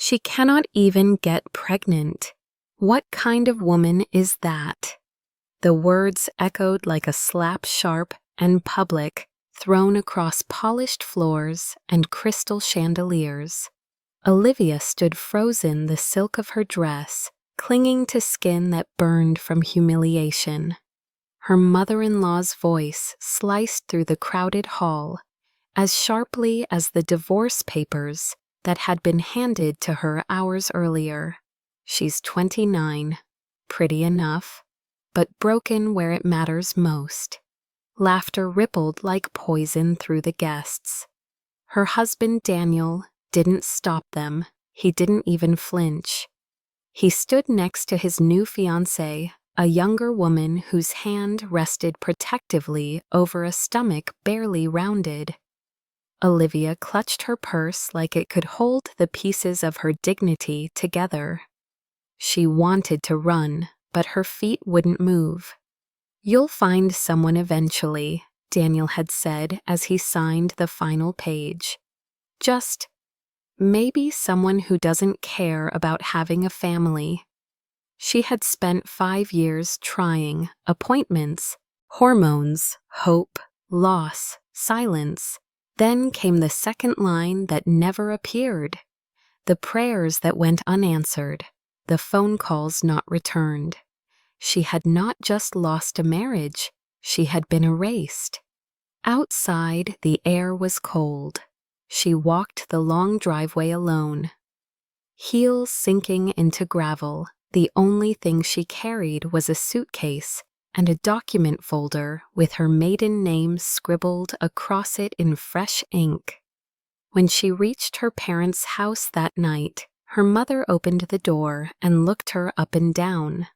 She cannot even get pregnant. What kind of woman is that? The words echoed like a slap sharp and public, thrown across polished floors and crystal chandeliers. Olivia stood frozen, the silk of her dress clinging to skin that burned from humiliation. Her mother-in-law's voice sliced through the crowded hall as sharply as the divorce papers that had been handed to her hours earlier. She's 29, pretty enough, but broken where it matters most. Laughter rippled like poison through the guests. Her husband Daniel didn't stop them. He didn't even flinch. He stood next to his new fiancée, a younger woman whose hand rested protectively over a stomach barely rounded. Olivia clutched her purse like it could hold the pieces of her dignity together. She wanted to run, but her feet wouldn't move. "You'll find someone eventually," Daniel had said as he signed the final page. "Just maybe someone who doesn't care about having a family." She had spent 5 years trying appointments, hormones, hope, loss, silence. Then came the second line that never appeared, the prayers that went unanswered, the phone calls not returned. She had not just lost a marriage, she had been erased. Outside, the air was cold. She walked the long driveway alone. Heels sinking into gravel, the only thing she carried was a suitcase and a document folder with her maiden name scribbled across it in fresh ink. When she reached her parents' house that night, her mother opened the door and looked her up and down.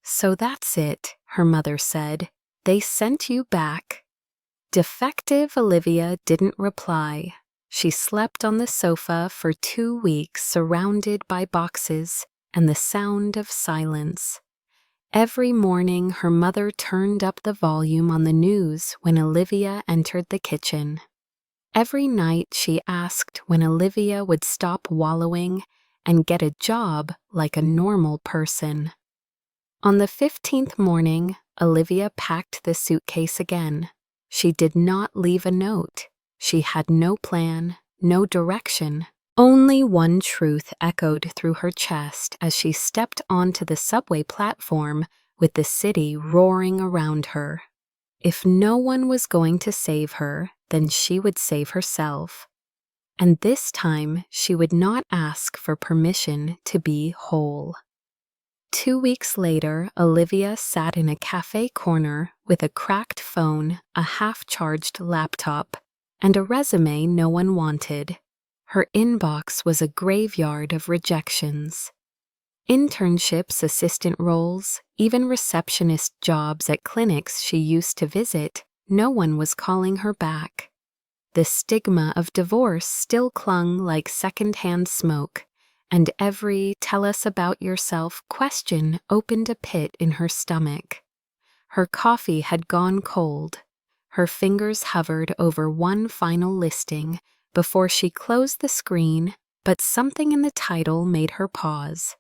"So that's it," her mother said. "They sent you back." Defective Olivia didn't reply. She slept on the sofa for 2 weeks, surrounded by boxes and the sound of silence. Every morning her mother turned up the volume on the news when Olivia entered the kitchen. Every night she asked when Olivia would stop wallowing and get a job like a normal person. On the 15th morning, Olivia packed the suitcase again. She did not leave a note. She had no plan, no direction. Only one truth echoed through her chest as she stepped onto the subway platform with the city roaring around her. If no one was going to save her, then she would save herself. And this time, she would not ask for permission to be whole. 2 weeks later, Olivia sat in a cafe corner with a cracked phone, a half-charged laptop, and a resume no one wanted. Her inbox was a graveyard of rejections. Internships, assistant roles, even receptionist jobs at clinics she used to visit, no one was calling her back. The stigma of divorce still clung like secondhand smoke, and every "tell us about yourself" question opened a pit in her stomach. Her coffee had gone cold. Her fingers hovered over one final listing before she closed the screen, but something in the title made her pause.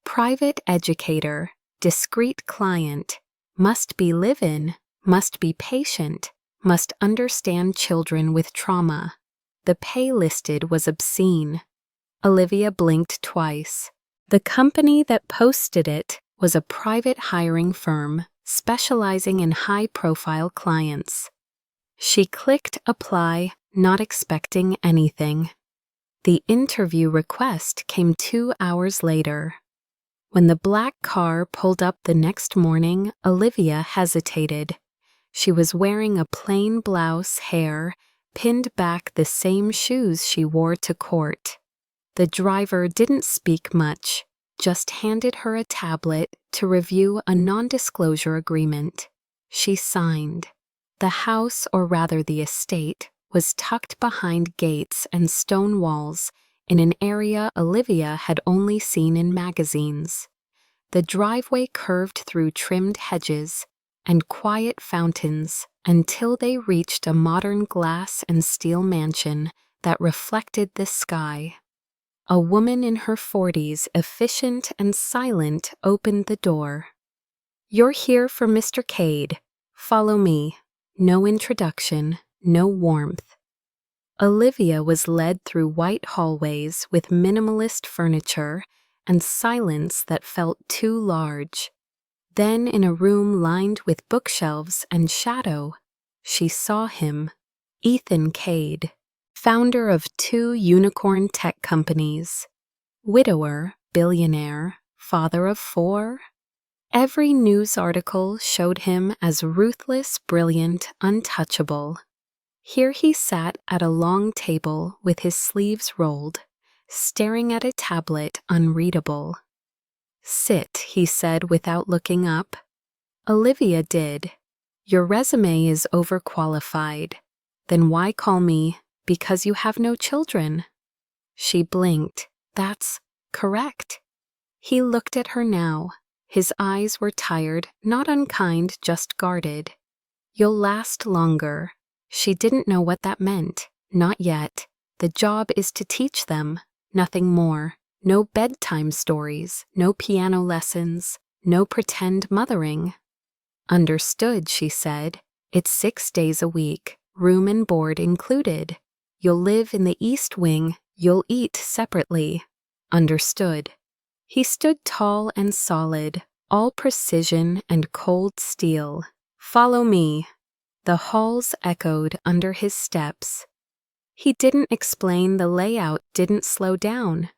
Private educator, discreet client, must be live-in, must be patient, must understand children with trauma. The pay listed was obscene. Olivia blinked twice. The company that posted it was a private hiring firm specializing in high-profile clients. She clicked apply, not expecting anything. The interview request came 2 hours later. When the black car pulled up the next morning, Olivia hesitated. She was wearing a plain blouse, hair pinned back, the same shoes she wore to court. The driver didn't speak much, just handed her a tablet to review a non-disclosure agreement. She signed. The house, or rather the estate, was tucked behind gates and stone walls in an area Olivia had only seen in magazines. The driveway curved through trimmed hedges and quiet fountains until they reached a modern glass and steel mansion that reflected the sky. a woman in her 40s, efficient and silent, opened the door. "You're here for Mr. Cade. Follow me." No introduction, no warmth. Olivia was led through white hallways with minimalist furniture and silence that felt too large. Then, in a room lined with bookshelves and shadow, she saw him, Ethan Cade, founder of 2 unicorn tech companies, widower, billionaire, father of 4. Every news article showed him as ruthless, brilliant, untouchable. Here he sat at a long table with his sleeves rolled, staring at a tablet unreadable. "Sit," he said without looking up. Olivia did. "Your resume is overqualified. Then why call me? Because you have no children." She blinked. "That's correct." He looked at her now. His eyes were tired, not unkind, just guarded. "You'll last longer." She didn't know what that meant. Not yet. The job is to teach them, nothing more. No bedtime stories, no piano lessons, no pretend mothering. "Understood," she said. "It's 6 days a week, room and board included. You'll live in the East Wing, you'll eat separately." "Understood." He stood tall and solid, all precision and cold steel. "Follow me." The halls echoed under his steps. He didn't explain, the layout didn't slow down.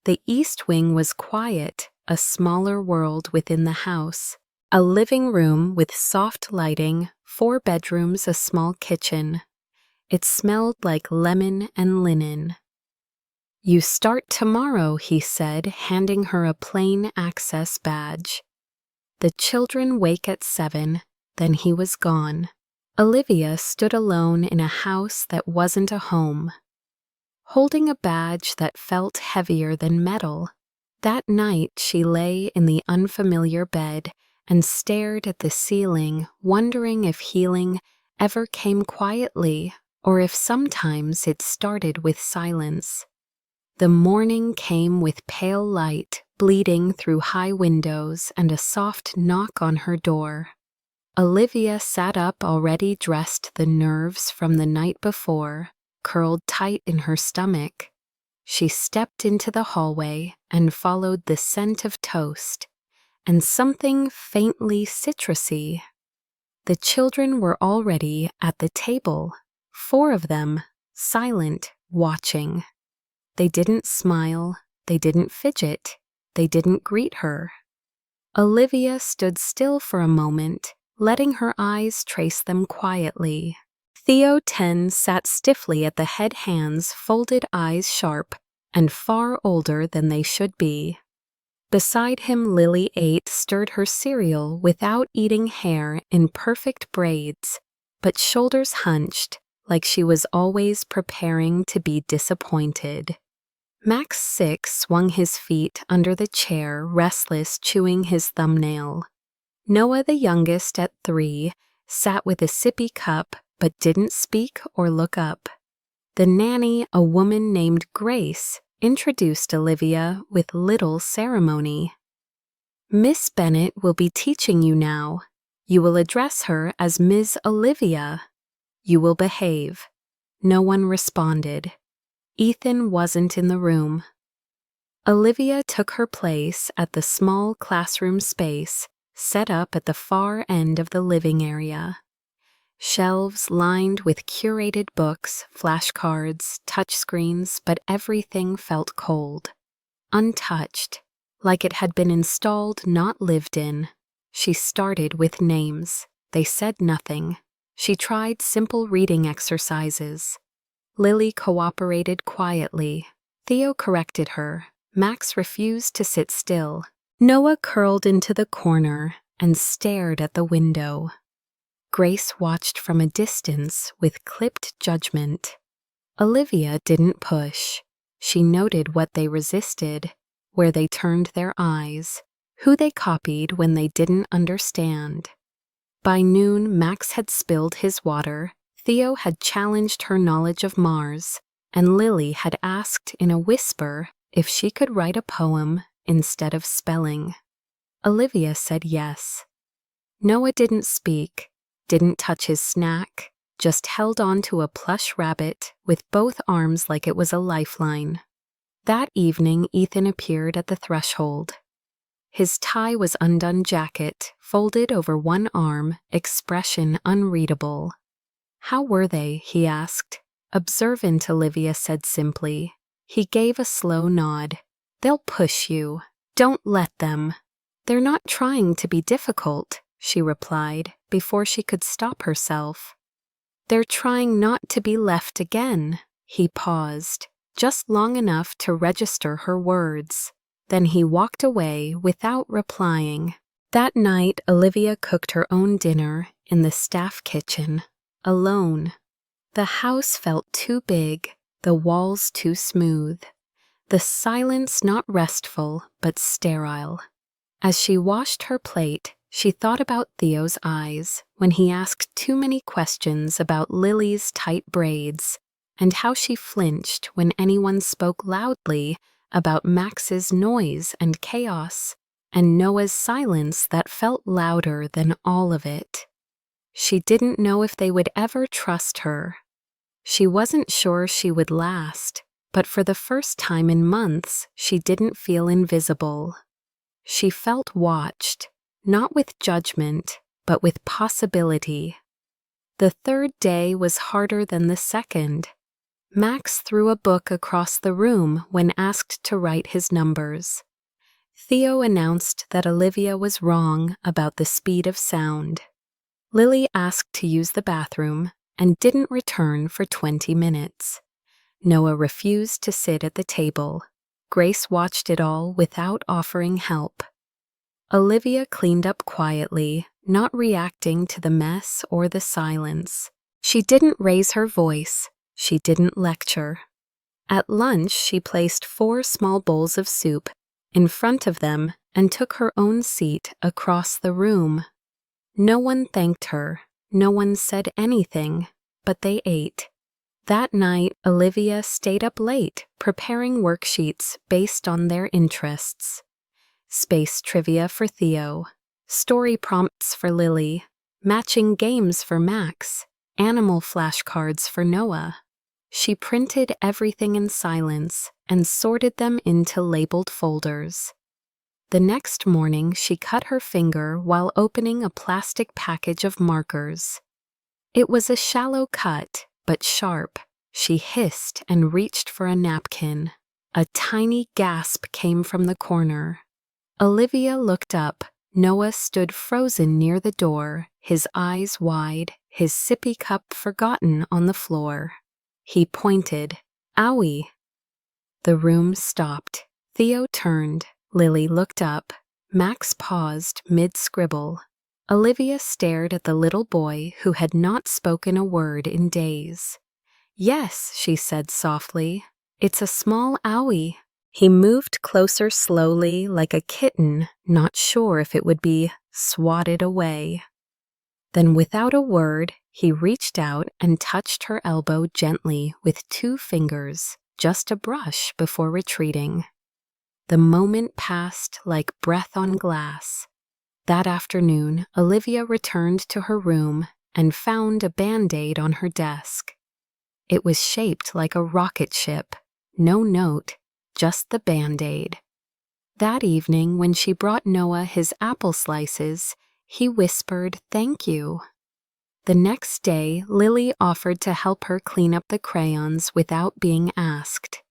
The East Wing was quiet, a smaller world within the house. A living room with soft lighting, 4 bedrooms, a small kitchen. It smelled like lemon and linen. "You start tomorrow," he said, handing her a plain access badge. "The children wake at 7, then he was gone." Olivia stood alone in a house that wasn't a home, holding a badge that felt heavier than metal. That night she lay in the unfamiliar bed and stared at the ceiling, wondering if healing ever came quietly or if sometimes it started with silence. The morning came with pale light bleeding through high windows and a soft knock on her door. Olivia sat up, already dressed, the nerves from the night before curled tight in her stomach. She stepped into the hallway and followed the scent of toast and something faintly citrusy. The children were already at the table, 4 of them, silent, watching. They didn't smile, they didn't fidget, they didn't greet her. Olivia stood still for a moment, letting her eyes trace them quietly. Theo 10 sat stiffly at the head, hands folded, eyes sharp, and far older than they should be. Beside him, Lily 8 stirred her cereal without eating, hair in perfect braids, but shoulders hunched, like she was always preparing to be disappointed. Max 6 swung his feet under the chair, restless, chewing his thumbnail. Noah, the youngest at 3, sat with a sippy cup but didn't speak or look up. The nanny, a woman named Grace, introduced Olivia with little ceremony. "Miss Bennett will be teaching you now. You will address her as Ms. Olivia. You will behave." No one responded. Ethan wasn't in the room. Olivia took her place at the small classroom space set up at the far end of the living area. Shelves lined with curated books, flashcards, touchscreens, but everything felt cold, untouched, like it had been installed, not lived in. She started with names. They said nothing. She tried simple reading exercises. Lily cooperated quietly. Theo corrected her. Max refused to sit still. Noah curled into the corner and stared at the window. Grace watched from a distance with clipped judgment. Olivia didn't push. She noted what they resisted, where they turned their eyes, who they copied when they didn't understand. By noon, Max had spilled his water, Theo had challenged her knowledge of Mars, and Lily had asked in a whisper if she could write a poem instead of spelling. Olivia said yes. Noah didn't speak, didn't touch his snack, just held on to a plush rabbit with both arms like it was a lifeline. That evening, Ethan appeared at the threshold. His tie was undone jacket, folded over one arm, expression unreadable. "How were they?" he asked. Observant, Olivia said simply. He gave a slow nod. "They'll push you. Don't let them." "They're not trying to be difficult," she replied, before she could stop herself. "They're trying not to be left again." He paused, just long enough to register her words. Then he walked away without replying. That night, Olivia cooked her own dinner in the staff kitchen, alone. The house felt too big, the walls too smooth, the silence not restful but sterile. As she washed her plate, she thought about Theo's eyes when he asked too many questions about Lily's tight braids, and how she flinched when anyone spoke loudly about Max's noise and chaos, and Noah's silence that felt louder than all of it. She didn't know if they would ever trust her. She wasn't sure she would last, but for the first time in months, she didn't feel invisible. She felt watched, not with judgment, but with possibility. The third day was harder than the second. Max threw a book across the room when asked to write his numbers. Theo announced that Olivia was wrong about the speed of sound. Lily asked to use the bathroom and didn't return for 20 minutes. Noah refused to sit at the table. Grace watched it all without offering help. Olivia cleaned up quietly, not reacting to the mess or the silence. She didn't raise her voice. She didn't lecture. At lunch, she placed 4 small bowls of soup in front of them and took her own seat across the room. No one thanked her. No one said anything, but they ate. That night, Olivia stayed up late preparing worksheets based on their interests. Space trivia for Theo, story prompts for Lily, matching games for Max, animal flashcards for Noah. She printed everything in silence and sorted them into labeled folders. The next morning, she cut her finger while opening a plastic package of markers. It was a shallow cut, but sharp. She hissed and reached for a napkin. A tiny gasp came from the corner. Olivia looked up. Noah stood frozen near the door, his eyes wide, his sippy cup forgotten on the floor. He pointed. "Owie." The room stopped. Theo turned. Lily looked up. Max paused mid-scribble. Olivia stared at the little boy who had not spoken a word in days. "Yes," she said softly. "It's a small owie." He moved closer slowly like a kitten, not sure if it would be swatted away. Then without a word, he reached out and touched her elbow gently with 2 fingers, just a brush before retreating. The moment passed like breath on glass. That afternoon, Olivia returned to her room and found a Band-Aid on her desk. It was shaped like a rocket ship. No note, just the Band-Aid. That evening, when she brought Noah his apple slices, he whispered, "Thank you." The next day, Lily offered to help her clean up the crayons without being asked.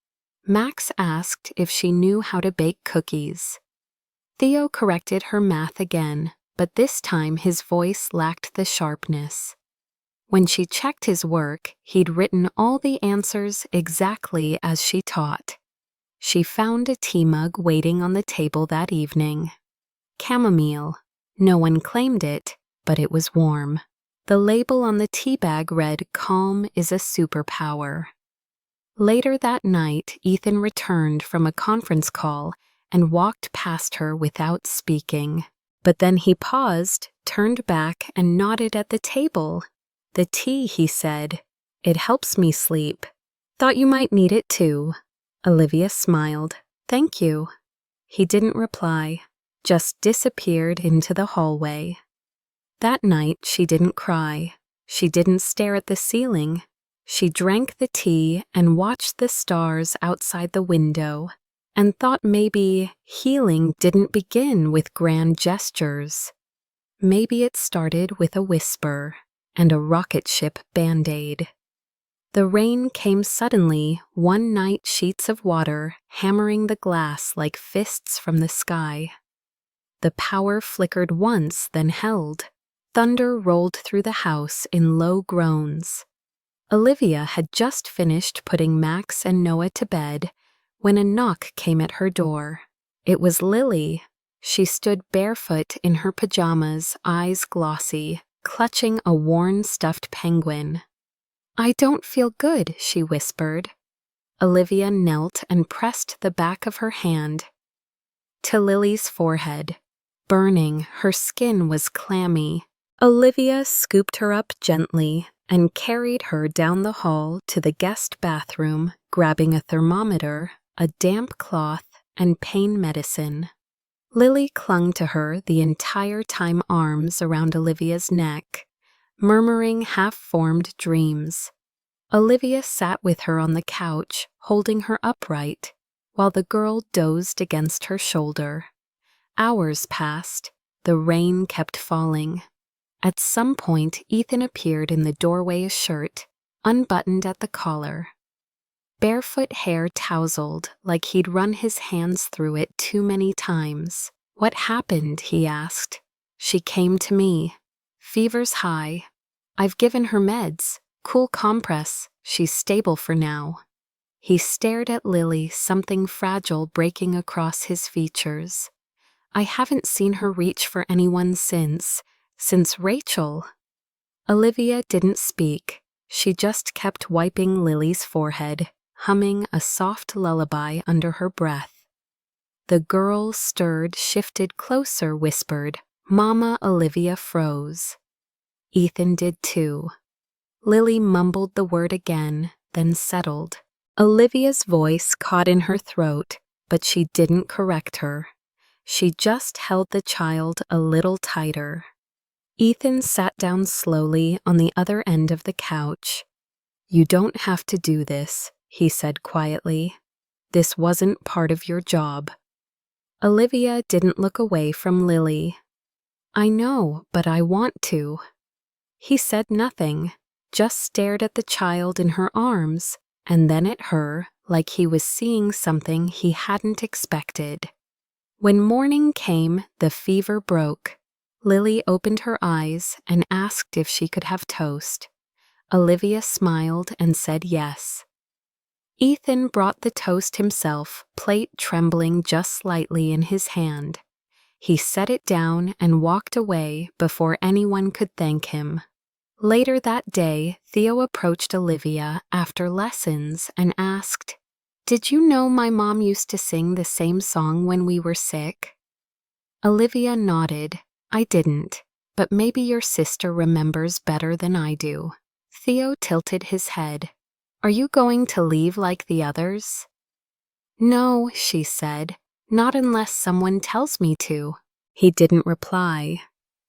Max asked if she knew how to bake cookies. Theo corrected her math again, but this time his voice lacked the sharpness. When she checked his work, he'd written all the answers exactly as she taught. She found a tea mug waiting on the table that evening. Chamomile. No one claimed it, but it was warm. The label on the tea bag read, "Calm is a superpower." Later that night, Ethan returned from a conference call and walked past her without speaking. But then he paused, turned back, and nodded at the table. "The tea," he said. "It helps me sleep. Thought you might need it too." Olivia smiled. Thank you. He didn't reply, just disappeared into the hallway. That night, she didn't cry. She didn't stare at the ceiling. She drank the tea and watched the stars outside the window and thought maybe healing didn't begin with grand gestures. Maybe it started with a whisper and a rocket ship band-aid. The rain came suddenly, one-night sheets of water hammering the glass like fists from the sky. The power flickered once, then held. Thunder rolled through the house in low groans. Olivia had just finished putting Max and Noah to bed when a knock came at her door. It was Lily. She stood barefoot in her pajamas, eyes glossy, clutching a worn stuffed penguin. "I don't feel good," she whispered. Olivia knelt and pressed the back of her hand to Lily's forehead. Burning, her skin was clammy. Olivia scooped her up gently and carried her down the hall to the guest bathroom, grabbing a thermometer, a damp cloth, and pain medicine. Lily clung to her the entire time, arms around Olivia's neck, murmuring half-formed dreams. Olivia sat with her on the couch, holding her upright, while the girl dozed against her shoulder. Hours passed. The rain kept falling. At some point, Ethan appeared in the doorway, a shirt unbuttoned at the collar. Barefoot hair tousled like he'd run his hands through it too many times. "What happened?" he asked. "She came to me. Fever's high. I've given her meds. Cool compress. She's stable for now." He stared at Lily, something fragile breaking across his features. "I haven't seen her reach for anyone since Rachel." Olivia didn't speak. She just kept wiping Lily's forehead, humming a soft lullaby under her breath. The girl stirred, shifted closer, whispered, "Mama." Olivia froze. Ethan did too. Lily mumbled the word again, then settled. Olivia's voice caught in her throat, but she didn't correct her. She just held the child a little tighter. Ethan sat down slowly on the other end of the couch. "You don't have to do this," he said quietly. "This wasn't part of your job." Olivia didn't look away from Lily. "I know, but I want to." He said nothing, just stared at the child in her arms, and then at her, like he was seeing something he hadn't expected. When morning came, the fever broke. Lily opened her eyes and asked if she could have toast. Olivia smiled and said yes. Ethan brought the toast himself, plate trembling just slightly in his hand. He set it down and walked away before anyone could thank him. Later that day, Theo approached Olivia after lessons and asked, "Did you know my mom used to sing the same song when we were sick?" Olivia nodded. "I didn't, but maybe your sister remembers better than I do." Theo tilted his head. "Are you going to leave like the others?" "No," she said, "not unless someone tells me to." He didn't reply,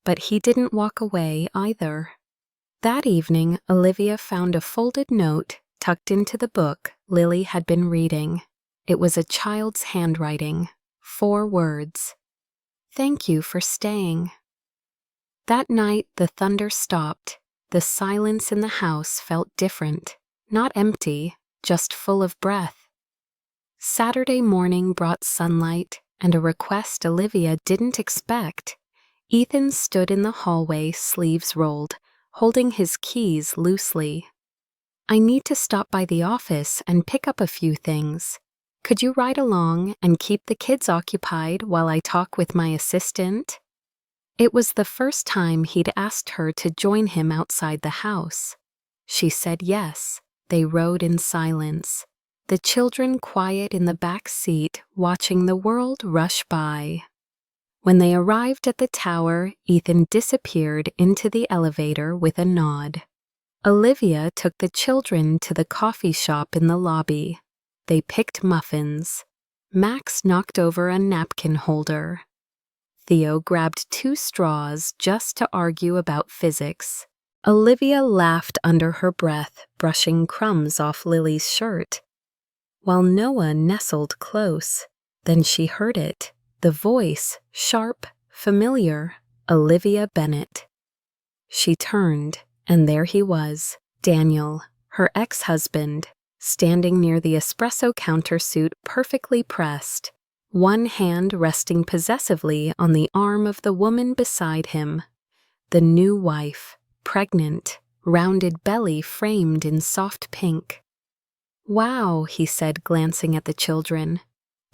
but he didn't walk away either. That evening, Olivia found a folded note tucked into the book Lily had been reading. It was a child's handwriting, 4 words. "Thank you for staying." That night, the thunder stopped. The silence in the house felt different, not empty, just full of breath. Saturday morning brought sunlight and a request Olivia didn't expect. Ethan stood in the hallway, sleeves rolled, holding his keys loosely. "I need to stop by the office and pick up a few things. Could you ride along and keep the kids occupied while I talk with my assistant?" It was the first time he'd asked her to join him outside the house. She said yes. They rode in silence, the children quiet in the back seat, watching the world rush by. When they arrived at the tower, Ethan disappeared into the elevator with a nod. Olivia took the children to the coffee shop in the lobby. They picked muffins. Max knocked over a napkin holder. Theo grabbed 2 straws just to argue about physics. Olivia laughed under her breath, brushing crumbs off Lily's shirt, while Noah nestled close. Then she heard it, the voice, sharp, familiar, Olivia Bennett. She turned, and there he was, Daniel, her ex-husband, standing near the espresso counter suit perfectly pressed, one hand resting possessively on the arm of the woman beside him. The new wife, pregnant, rounded belly framed in soft pink. "Wow," he said, glancing at the children.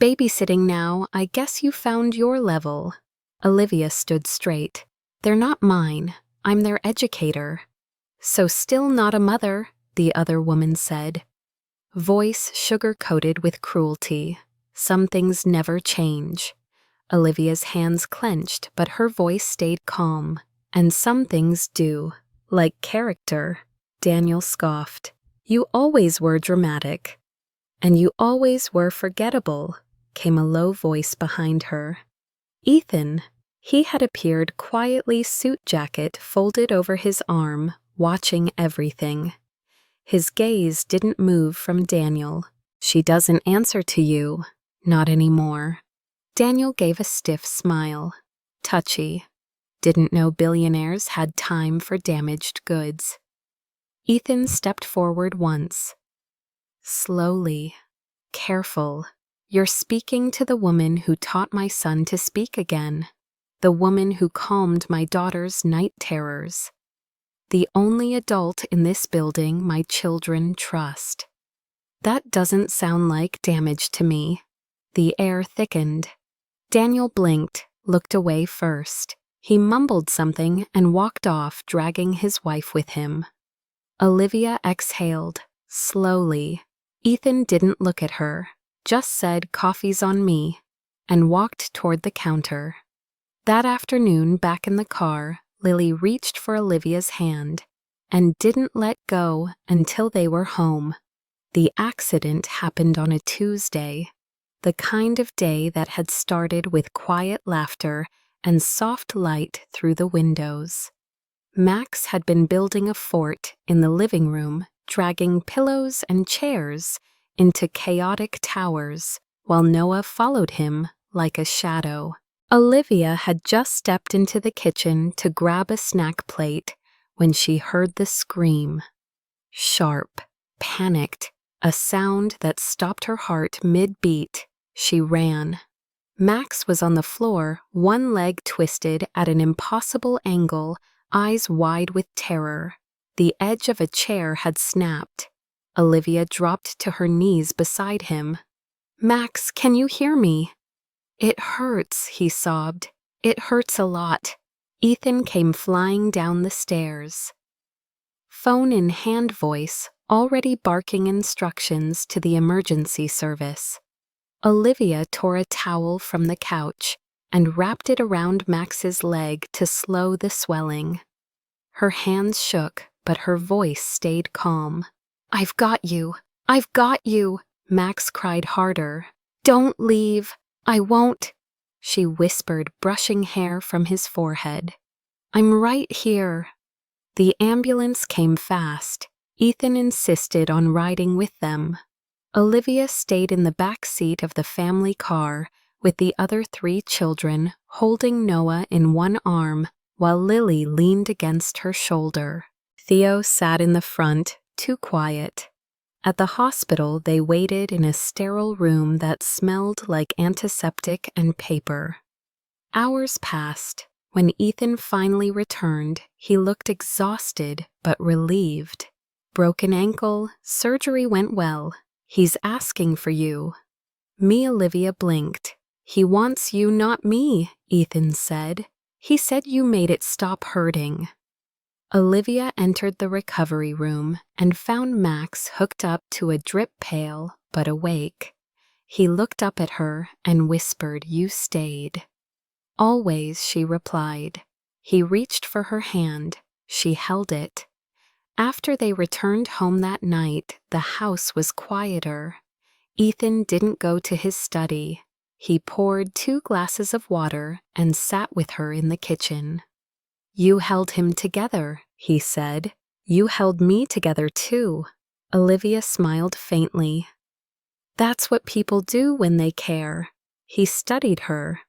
"Babysitting now, I guess you found your level." Olivia stood straight. "They're not mine. I'm their educator." "So still not a mother," the other woman said. Voice sugar-coated with cruelty. Some things never change. Olivia's hands clenched, but her voice stayed calm. "And some things do. Like character." Daniel scoffed. "You always were dramatic." "And you always were forgettable," came a low voice behind her. Ethan. He had appeared quietly, suit jacket folded over his arm, watching everything. His gaze didn't move from Daniel. "She doesn't answer to you. Not anymore." Daniel gave a stiff smile. Touchy. Didn't know billionaires had time for damaged goods. Ethan stepped forward once. Slowly. "Careful. You're speaking to the woman who taught my son to speak again. The woman who calmed my daughter's night terrors. The only adult in this building my children trust." "That doesn't sound like damage to me." The air thickened. Daniel blinked, looked away first. He mumbled something and walked off, dragging his wife with him. Olivia exhaled, slowly. Ethan didn't look at her, just said, "Coffee's on me," and walked toward the counter. That afternoon, back in the car, Lily reached for Olivia's hand and didn't let go until they were home. The accident happened on a Tuesday, the kind of day that had started with quiet laughter and soft light through the windows. Max had been building a fort in the living room, dragging pillows and chairs into chaotic towers, while Noah followed him like a shadow. Olivia had just stepped into the kitchen to grab a snack plate when she heard the scream. Sharp, panicked, a sound that stopped her heart mid-beat. She ran. Max was on the floor, one leg twisted at an impossible angle, eyes wide with terror. The edge of a chair had snapped. Olivia dropped to her knees beside him. "Max, can you hear me?" "It hurts," he sobbed. "It hurts a lot." Ethan came flying down the stairs. Phone in hand voice, already barking instructions to the emergency service. Olivia tore a towel from the couch and wrapped it around Max's leg to slow the swelling. Her hands shook, but her voice stayed calm. "I've got you. I've got you," Max cried harder. "Don't leave. I won't," she whispered, brushing hair from his forehead. "I'm right here." The ambulance came fast. Ethan insisted on riding with them. Olivia stayed in the back seat of the family car with the other 3 children, holding Noah in one arm while Lily leaned against her shoulder. Theo sat in the front, too quiet. At the hospital, they waited in a sterile room that smelled like antiseptic and paper. Hours passed. When Ethan finally returned, he looked exhausted but relieved. "Broken ankle, surgery went well. He's asking for you." Olivia blinked. "He wants you, not me," Ethan said. "He said you made it stop hurting." Olivia entered the recovery room and found Max hooked up to a drip pail, but awake. He looked up at her and whispered, "You stayed." "Always," she replied. He reached for her hand. She held it. After they returned home that night, the house was quieter. Ethan didn't go to his study. He poured 2 glasses of water and sat with her in the kitchen. "You held him together," he said. "You held me together too." Olivia smiled faintly. "That's what people do when they care." He studied her.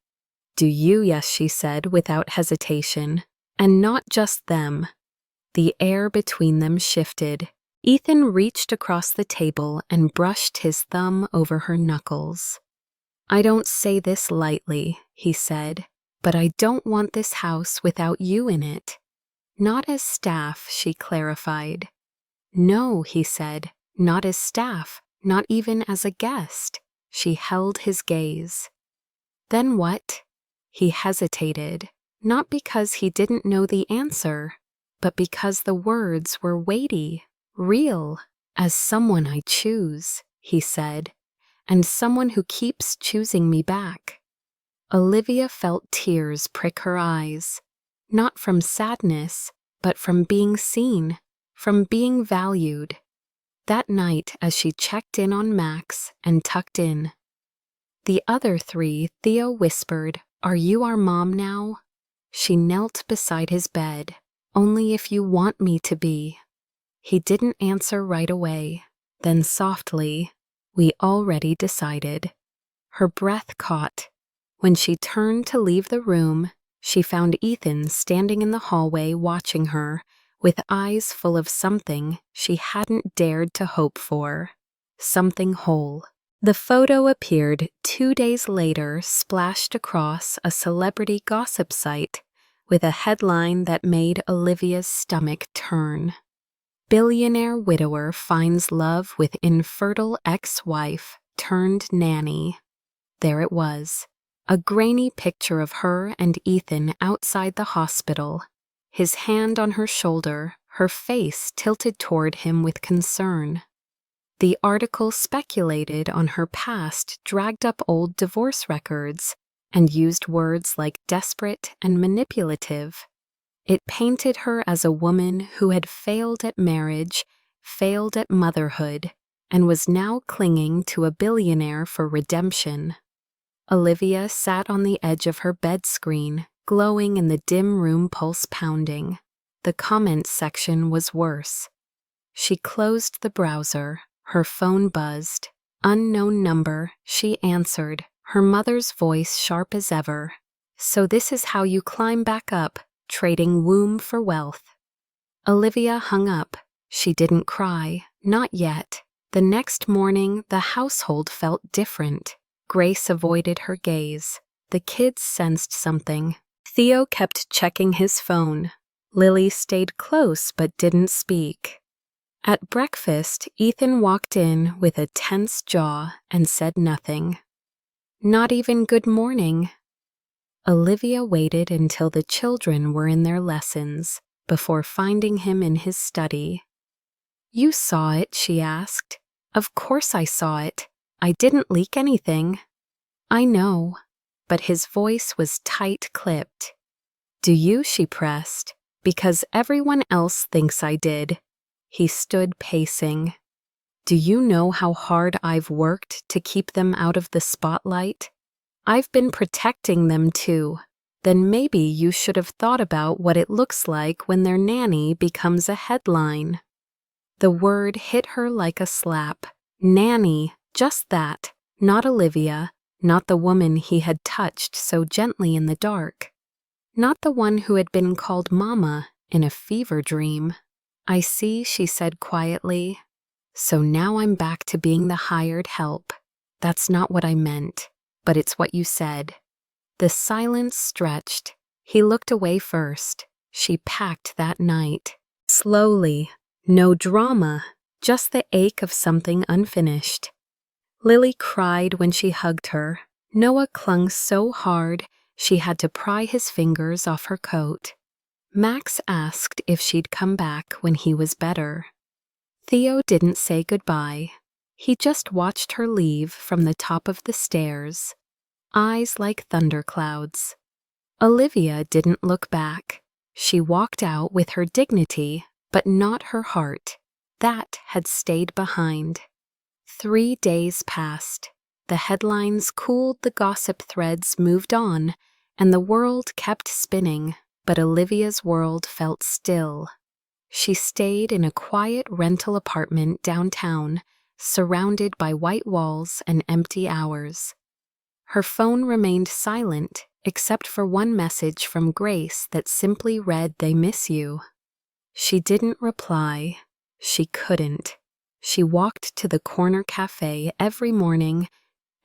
"Do you?" "Yes," she said without hesitation. "And not just them." The air between them shifted. Ethan reached across the table and brushed his thumb over her knuckles. "I don't say this lightly," he said, "but I don't want this house without you in it." "Not as staff," she clarified. "No," he said, "not as staff, not even as a guest." She held his gaze. "Then what?" He hesitated, not because he didn't know the answer, but because the words were weighty, real. "As someone I choose," he said, "and someone who keeps choosing me back." Olivia felt tears prick her eyes, not from sadness, but from being seen, from being valued. That night, as she checked in on Max and tucked in, "The other 3, Theo whispered, 'Are you our mom now?'" She knelt beside his bed. "Only if you want me to be." He didn't answer right away. Then softly, "We already decided." Her breath caught. When she turned to leave the room, she found Ethan standing in the hallway watching her, with eyes full of something she hadn't dared to hope for. Something whole. The photo appeared 2 days later, splashed across a celebrity gossip site, with a headline that made Olivia's stomach turn. "Billionaire widower finds love with infertile ex-wife turned nanny." There it was, a grainy picture of her and Ethan outside the hospital, his hand on her shoulder, her face tilted toward him with concern. The article speculated on her past, dragged up old divorce records, and used words like desperate and manipulative. It painted her as a woman who had failed at marriage, failed at motherhood, and was now clinging to a billionaire for redemption. Olivia sat on the edge of her bed screen, glowing in the dim room, pulse pounding. The comments section was worse. She closed the browser. Her phone buzzed. Unknown number, she answered, her mother's voice sharp as ever. "So this is how you climb back up, trading womb for wealth." Olivia hung up. She didn't cry, not yet. The next morning, the household felt different. Grace avoided her gaze. The kids sensed something. Theo kept checking his phone. Lily stayed close but didn't speak. At breakfast, Ethan walked in with a tense jaw and said nothing. Not even good morning. Olivia waited until the children were in their lessons before finding him in his study. "You saw it?" she asked. "Of course I saw it. I didn't leak anything." "I know," but his voice was tight-clipped. "Do you?" she pressed. "Because everyone else thinks I did." He stood pacing. "Do you know how hard I've worked to keep them out of the spotlight? I've been protecting them too. Then maybe you should have thought about what it looks like when their nanny becomes a headline." The word hit her like a slap. Nanny, just that. Not Olivia, not the woman he had touched so gently in the dark. Not the one who had been called Mama in a fever dream. "I see," she said quietly. "So now I'm back to being the hired help. That's not what I meant, but it's what you said." The silence stretched. He looked away first. She packed that night. Slowly. No drama, just the ache of something unfinished. Lily cried when she hugged her. Noah clung so hard she had to pry his fingers off her coat. Max asked if she'd come back when he was better. Theo didn't say goodbye. He just watched her leave from the top of the stairs, eyes like thunderclouds. Olivia didn't look back. She walked out with her dignity, but not her heart. That had stayed behind. 3 days passed. The headlines cooled, the gossip threads moved on, and the world kept spinning, but Olivia's world felt still. She stayed in a quiet rental apartment downtown, surrounded by white walls and empty hours. Her phone remained silent, except for one message from Grace that simply read, "They miss you." She didn't reply. She couldn't. She walked to the corner cafe every morning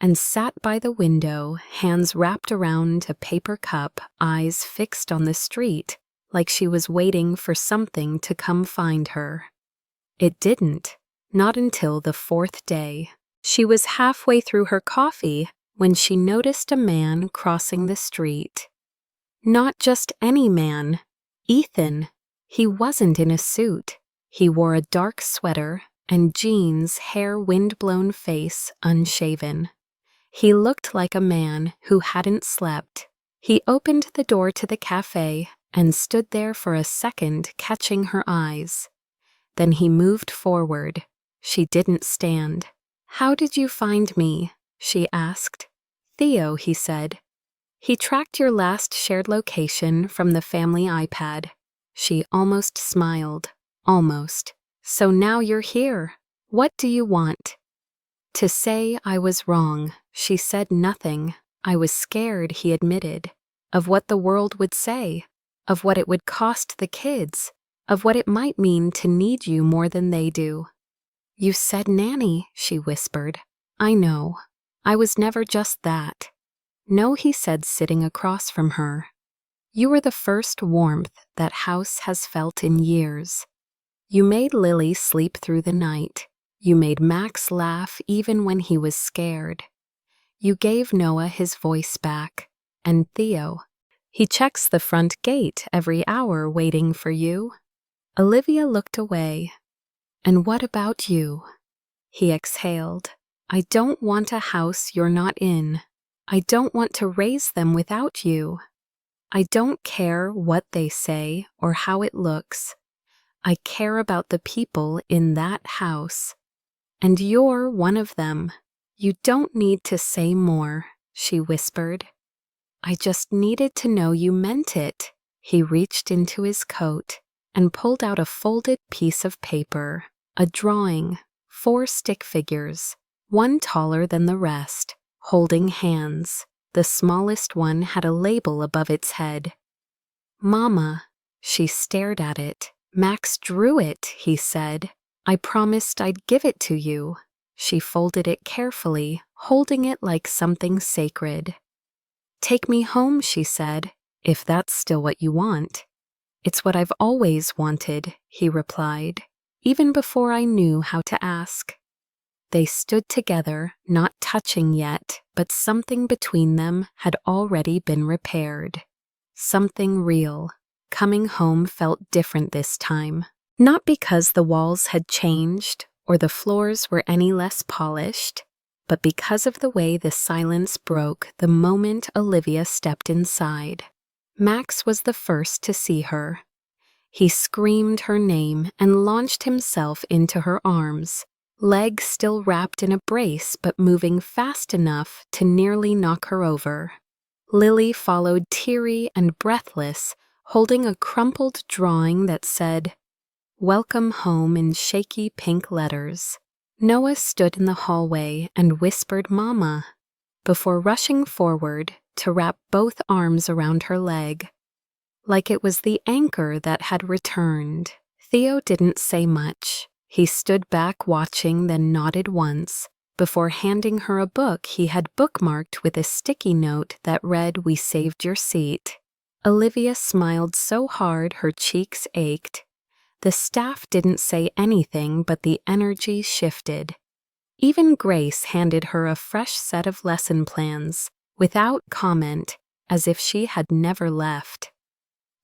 and sat by the window, hands wrapped around a paper cup, eyes fixed on the street, like she was waiting for something to come find her. It didn't, not until the 4th day. She was halfway through her coffee when she noticed a man crossing the street. Not just any man, Ethan. He wasn't in a suit. He wore a dark sweater and jeans, hair wind-blown, face unshaven. He looked like a man who hadn't slept. He opened the door to the cafe and stood there for a second, catching her eyes. Then he moved forward. She didn't stand. "How did you find me?" she asked. "Theo," he said. "He tracked your last shared location from the family iPad." She almost smiled. Almost. "So now you're here. What do you want?" "To say I was wrong." She said nothing. "I was scared," he admitted, "of what the world would say, of what it would cost the kids, of what it might mean to need you more than they do." "You said nanny," she whispered. "I know. I was never just that." "No," he said, sitting across from her. "You were the first warmth that house has felt in years. You made Lily sleep through the night. You made Max laugh even when he was scared. You gave Noah his voice back. And Theo, he checks the front gate every hour waiting for you." Olivia looked away. "And what about you?" He exhaled. "I don't want a house you're not in. I don't want to raise them without you. I don't care what they say or how it looks. I care about the people in that house. And you're one of them. You don't need to say more," she whispered. "I just needed to know you meant it." He reached into his coat and pulled out a folded piece of paper, a drawing, 4 stick figures, one taller than the rest, holding hands. The smallest one had a label above its head. "Mama." She stared at it. "Max drew it," he said. "I promised I'd give it to you." She folded it carefully, holding it like something sacred. "Take me home," she said, "if that's still what you want." "It's what I've always wanted," he replied, "even before I knew how to ask." They stood together, not touching yet, but something between them had already been repaired. Something real. Coming home felt different this time. Not because the walls had changed or the floors were any less polished, but because of the way the silence broke the moment Olivia stepped inside. Max was the first to see her. He screamed her name and launched himself into her arms, leg still wrapped in a brace but moving fast enough to nearly knock her over. Lily followed, teary and breathless, holding a crumpled drawing that said, "Welcome home," in shaky pink letters. Noah stood in the hallway and whispered, "Mama," before rushing forward to wrap both arms around her leg. Like it was the anchor that had returned. Theo didn't say much. He stood back watching, then nodded once, before handing her a book he had bookmarked with a sticky note that read, "We saved your seat." Olivia smiled so hard her cheeks ached. The staff didn't say anything, but the energy shifted. Even Grace handed her a fresh set of lesson plans, without comment, as if she had never left.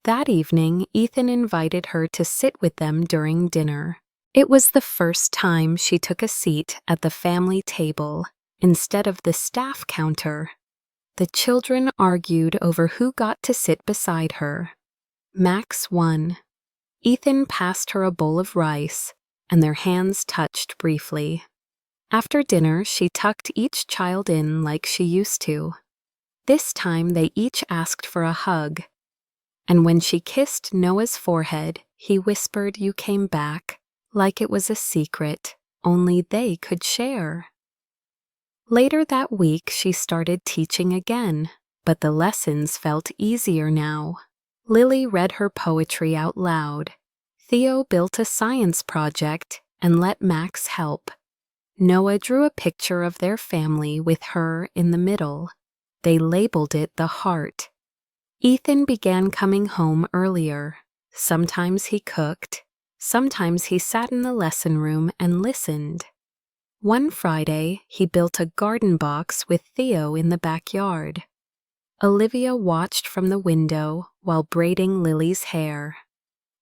That evening, Ethan invited her to sit with them during dinner. It was the first time she took a seat at the family table instead of the staff counter. The children argued over who got to sit beside her. Max won. Ethan passed her a bowl of rice, and their hands touched briefly. After dinner, she tucked each child in like she used to. This time they each asked for a hug. And when she kissed Noah's forehead, he whispered, "You came back," like it was a secret only they could share. Later that week, she started teaching again, but the lessons felt easier now. Lily read her poetry out loud. Theo built a science project and let Max help. Noah drew a picture of their family with her in the middle. They labeled it the heart. Ethan began coming home earlier. Sometimes he cooked. Sometimes he sat in the lesson room and listened. One Friday, he built a garden box with Theo in the backyard. Olivia watched from the window while braiding Lily's hair.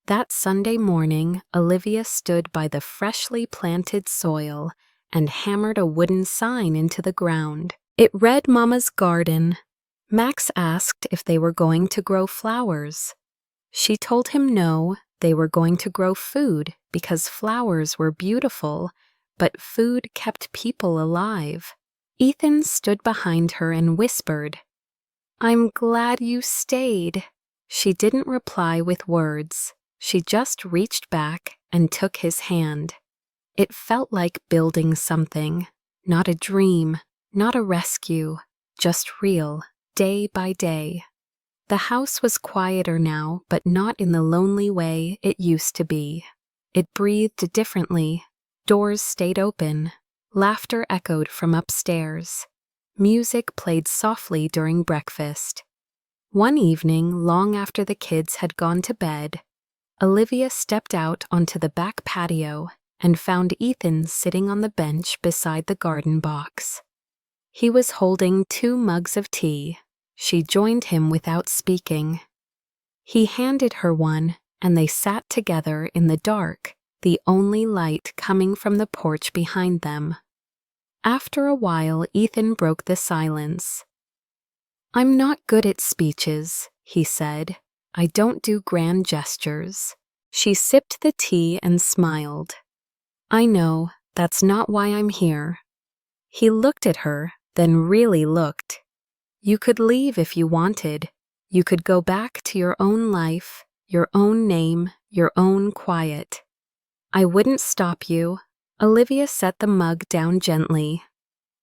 That Sunday morning, Olivia stood by the freshly planted soil and hammered a wooden sign into the ground. It read Mama's Garden. Max asked if they were going to grow flowers. She told him no, they were going to grow food because flowers were beautiful, but food kept people alive. Ethan stood behind her and whispered, "I'm glad you stayed." She didn't reply with words. She just reached back and took his hand. It felt like building something, not a dream, not a rescue, just real, day by day. The house was quieter now, but not in the lonely way it used to be. It breathed differently. Doors stayed open. Laughter echoed from upstairs. Music played softly during breakfast. One evening, long after the kids had gone to bed, Olivia stepped out onto the back patio and found Ethan sitting on the bench beside the garden box. He was holding 2 mugs of tea. She joined him without speaking. He handed her one, and they sat together in the dark, the only light coming from the porch behind them. After a while, Ethan broke the silence. "I'm not good at speeches," he said. "I don't do grand gestures." She sipped the tea and smiled. "I know, that's not why I'm here." He looked at her, then really looked. "You could leave if you wanted. You could go back to your own life, your own name, your own quiet. I wouldn't stop you." Olivia set the mug down gently.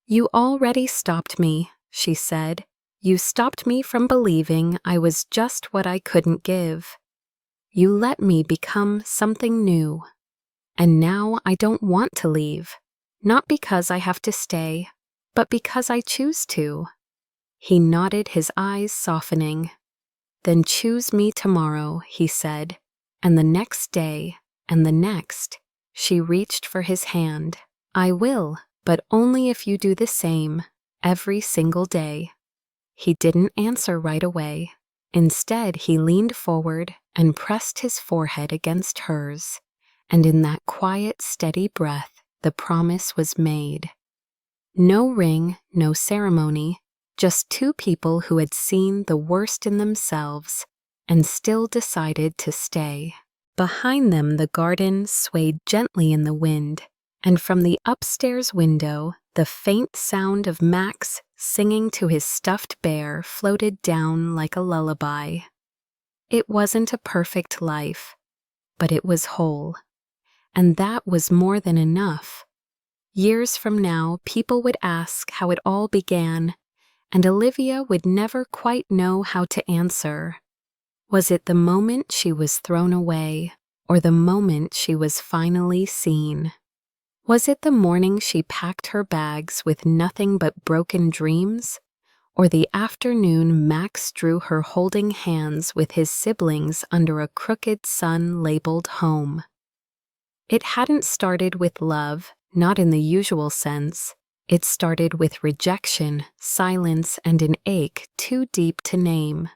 "You already stopped me," she said. "You stopped me from believing I was just what I couldn't give. You let me become something new. And now I don't want to leave, not because I have to stay, but because I choose to." He nodded, his eyes softening. "Then choose me tomorrow," he said, and the next day, and the next. She reached for his hand. "I will, but only if you do the same, every single day." He didn't answer right away. Instead, he leaned forward and pressed his forehead against hers, and in that quiet, steady breath, the promise was made. No ring, no ceremony, just 2 people who had seen the worst in themselves and still decided to stay. Behind them, the garden swayed gently in the wind, and from the upstairs window, the faint sound of Max singing to his stuffed bear floated down like a lullaby. It wasn't a perfect life, but it was whole, and that was more than enough. Years from now, people would ask how it all began, and Olivia would never quite know how to answer. Was it the moment she was thrown away, or the moment she was finally seen? Was it the morning she packed her bags with nothing but broken dreams, or the afternoon Max drew her holding hands with his siblings under a crooked sun labeled home? It hadn't started with love, not in the usual sense. It started with rejection, silence, and an ache too deep to name.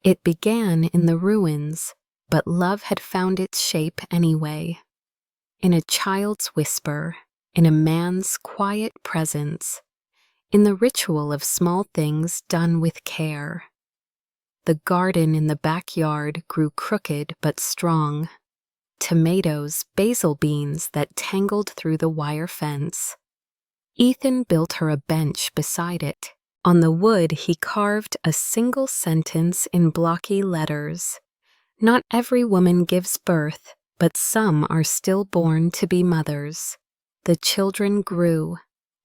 It began in the ruins, but love had found its shape anyway. In a child's whisper, in a man's quiet presence, in the ritual of small things done with care. The garden in the backyard grew crooked but strong. Tomatoes, basil beans that tangled through the wire fence. Ethan built her a bench beside it. On the wood, he carved a single sentence in blocky letters. Not every woman gives birth, but some are still born to be mothers. The children grew.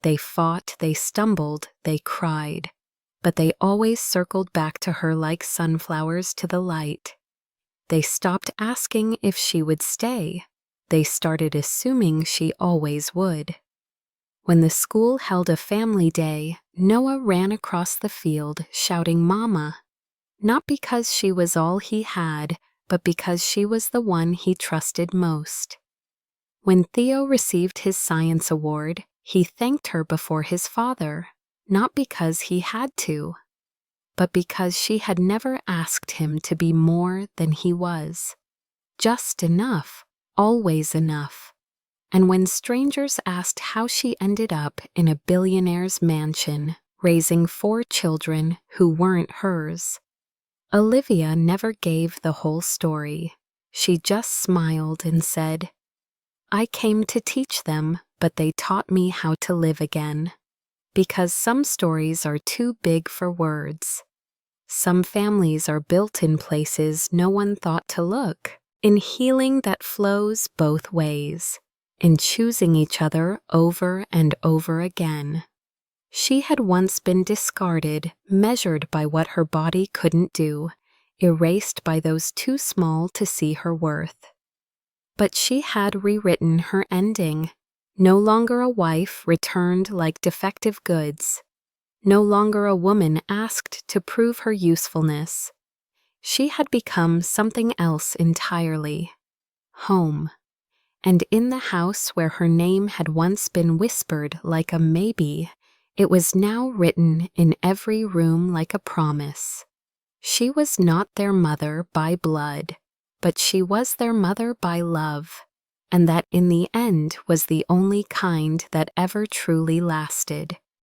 They fought, they stumbled, they cried. But they always circled back to her like sunflowers to the light. They stopped asking if she would stay. They started assuming she always would. When the school held a family day, Noah ran across the field shouting "Mama," not because she was all he had, but because she was the one he trusted most. When Theo received his science award, he thanked her before his father, not because he had to, but because she had never asked him to be more than he was. Just enough, always enough. And when strangers asked how she ended up in a billionaire's mansion, raising 4 children who weren't hers, Olivia never gave the whole story. She just smiled and said, "I came to teach them, but they taught me how to live again. Because some stories are too big for words. Some families are built in places no one thought to look, in healing that flows both ways, in choosing each other over and over again." She had once been discarded, measured by what her body couldn't do, erased by those too small to see her worth. But she had rewritten her ending. No longer a wife returned like defective goods. No longer a woman asked to prove her usefulness. She had become something else entirely. Home. And in the house where her name had once been whispered like a maybe, it was now written in every room like a promise. She was not their mother by blood, but she was their mother by love, and that in the end was the only kind that ever truly lasted.